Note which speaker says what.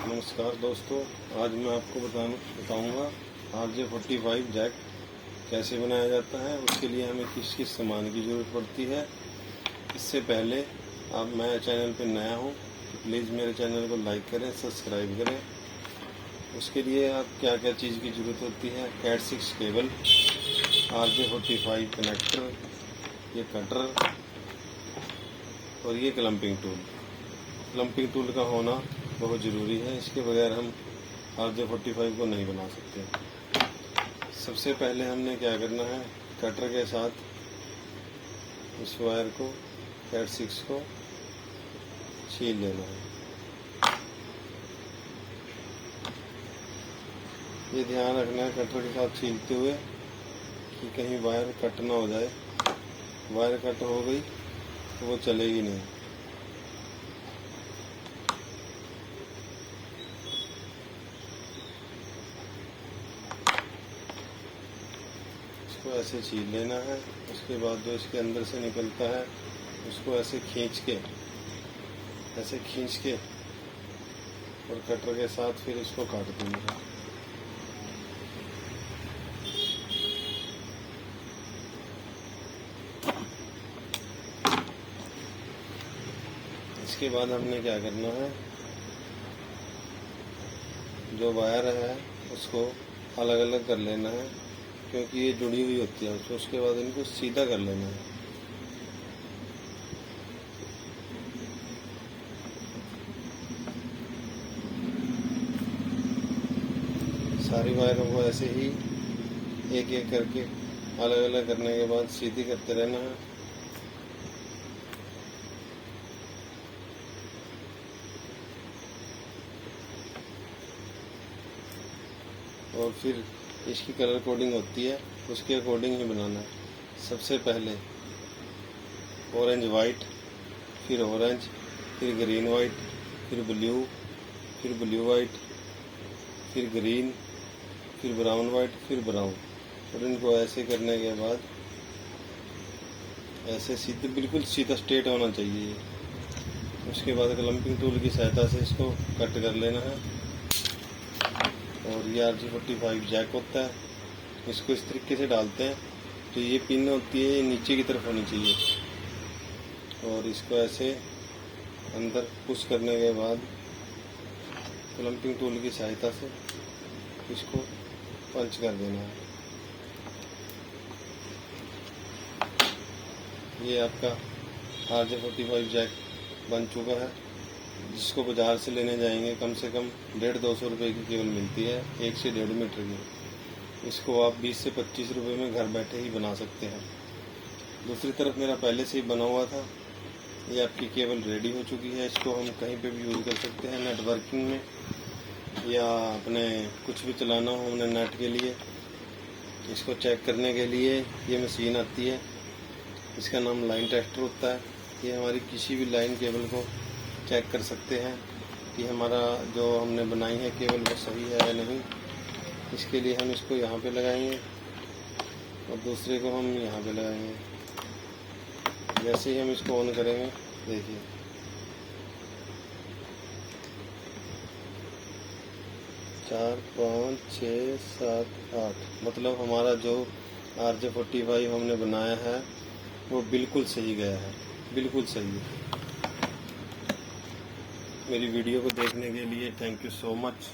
Speaker 1: नमस्कार दोस्तों, आज मैं आपको बताऊंगा RJ45 जैक कैसे बनाया जाता है। उसके लिए हमें किस किस सामान की ज़रूरत पड़ती है। इससे पहले आप मैं चैनल पर नया हूं तो प्लीज़ मेरे चैनल को लाइक करें, सब्सक्राइब करें। उसके लिए आप क्या क्या चीज़ की ज़रूरत होती है। Cat6 केबल, RJ45 कनेक्टर, ये कटर और ये क्लम्पिंग टूल। क्लम्पिंग टूल का होना बहुत ज़रूरी है, इसके बगैर हम RJ45 को नहीं बना सकते। सबसे पहले हमने क्या करना है, कटर के साथ इस वायर को Cat6 को छील लेना है। ये ध्यान रखना है कटर के साथ छीलते हुए कि कहीं वायर कट ना हो जाए। वायर कट हो गई तो वो चलेगी नहीं। इसको ऐसे छील लेना है। उसके बाद जो इसके अंदर से निकलता है उसको ऐसे खींच के और कटर के साथ फिर इसको काट देना है। इसके बाद हमने क्या करना है, जो वायर है उसको अलग अलग कर लेना है, क्योंकि ये जुड़ी हुई होती है। तो उसके बाद इनको सीधा कर लेना है। सारी वायरों को ऐसे ही एक एक करके अलग अलग करने के बाद सीधी करते रहना है। और फिर इसकी कलर कोडिंग होती है, उसके अकॉर्डिंग ही बनाना है। सबसे पहले ऑरेंज वाइट, फिर ऑरेंज, फिर ग्रीन वाइट, फिर ब्लू वाइट, फिर ग्रीन, फिर ब्राउन वाइट, फिर ब्राउन। और इनको ऐसे करने के बाद ऐसे सीधे बिल्कुल सीधा स्ट्रेट होना चाहिए। उसके बाद क्लम्पिंग टूल की सहायता से इसको कट कर लेना है। और ये RJ45 जैक होता है, इसको इस तरीके से डालते हैं तो ये पिन होती है, ये नीचे की तरफ होनी चाहिए। और इसको ऐसे अंदर पुश करने के बाद क्लम्पिंग टूल की सहायता से इसको पंच कर देना है। ये आपका RJ45 जैक बन चुका है, जिसको बाज़ार से लेने जाएंगे कम से कम 150-200 रुपये की केबल मिलती है, 1 से 1.5 मीटर की। इसको आप 20 से 25 रुपये में घर बैठे ही बना सकते हैं। दूसरी तरफ मेरा पहले से ही बना हुआ था। ये आपकी केबल रेडी हो चुकी है। इसको हम कहीं पे भी यूज़ कर सकते हैं, नेटवर्किंग में या अपने कुछ भी चलाना हो हमने नेट के लिए। इसको चेक करने के लिए ये मशीन आती है, इसका नाम लाइन टेस्टर होता है। ये हमारी किसी भी लाइन केबल को चेक कर सकते हैं कि हमारा जो हमने बनाई है केबल वो सही है या नहीं। इसके लिए हम इसको यहाँ पे लगाएंगे और दूसरे को हम यहाँ पे लगाएंगे। जैसे ही हम इसको ऑन करेंगे, देखिए 4, 5, 6, 7, 8, मतलब हमारा जो RJ45 हमने बनाया है वो बिल्कुल सही गया है, बिल्कुल सही है। मेरी वीडियो को देखने के लिए थैंक यू सो मच।